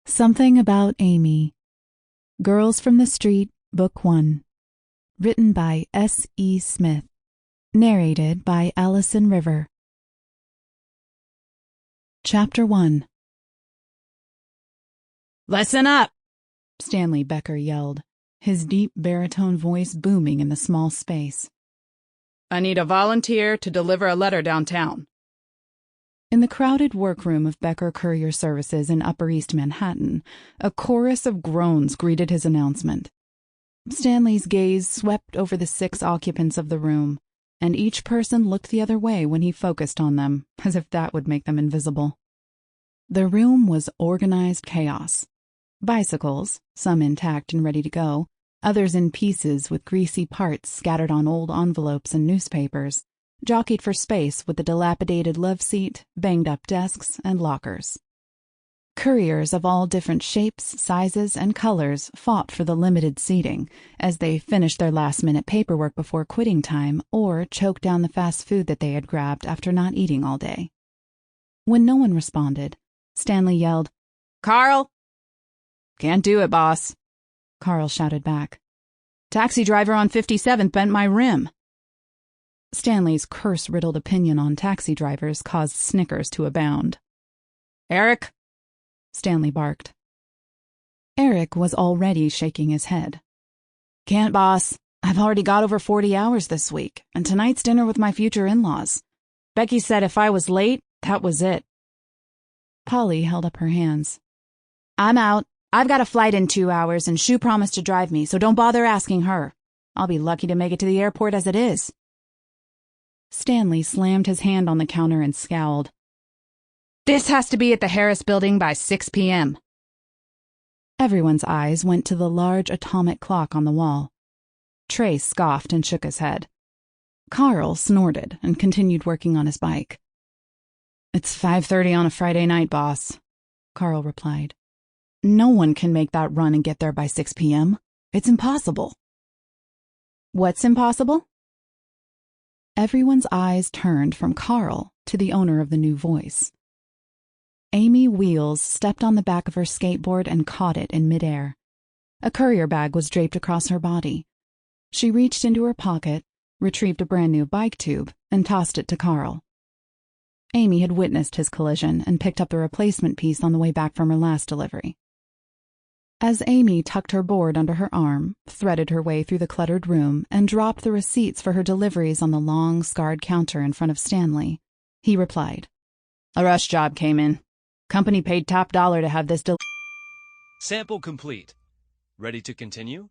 Something About Aimee. Girls from the Street, Book 1. Written by S.E. Smith. Narrated by Allison River. Chapter 1. "Listen up!" Stanley Becker yelled, his deep baritone voice booming in the small space. "I need a volunteer to deliver a letter downtown." In the crowded workroom of Becker Courier Services in Upper East Manhattan, a chorus of groans greeted his announcement. Stanley's gaze swept over the 6 occupants of the room, and each person looked the other way when he focused on them, as if that would make them invisible. The room was organized chaos. Bicycles, some intact and ready to go, others in pieces with greasy parts scattered on old envelopes and newspapers, jockeyed for space with the dilapidated love seat, banged-up desks, and lockers. Couriers of all different shapes, sizes, and colors fought for the limited seating as they finished their last-minute paperwork before quitting time or choked down the fast food that they had grabbed after not eating all day. When no one responded, Stanley yelled, "Carl!" "Can't do it, boss," Carl shouted back. "Taxi driver on 57th bent my rim." Stanley's curse-riddled opinion on taxi drivers caused snickers to abound. "Eric!" Stanley barked. Eric was already shaking his head. "Can't, boss. I've already got over 40 hours this week, and tonight's dinner with my future in-laws. Becky said if I was late, that was it." Polly held up her hands. "I'm out. I've got a flight in 2 hours, and Shu promised to drive me, so don't bother asking her. I'll be lucky to make it to the airport as it is." Stanley slammed his hand on the counter and scowled. "This has to be at the Harris Building by 6 p.m. Everyone's eyes went to the large atomic clock on the wall. Trey scoffed and shook his head. Carl snorted and continued working on his bike. "It's 5:30 on a Friday night, boss," Carl replied. "No one can make that run and get there by 6 p.m. It's impossible." "What's impossible?" Everyone's eyes turned from Carl to the owner of the new voice. Aimee Wheels stepped on the back of her skateboard and caught it in midair. A courier bag was draped across her body. She reached into her pocket, retrieved a brand new bike tube, and tossed it to Carl. Aimee had witnessed his collision and picked up the replacement piece on the way back from her last delivery. As Aimee tucked her board under her arm, threaded her way through the cluttered room, and dropped the receipts for her deliveries on the long, scarred counter in front of Stanley, he replied, "A rush job came in. Company paid top dollar to have this Sample complete. Ready to continue?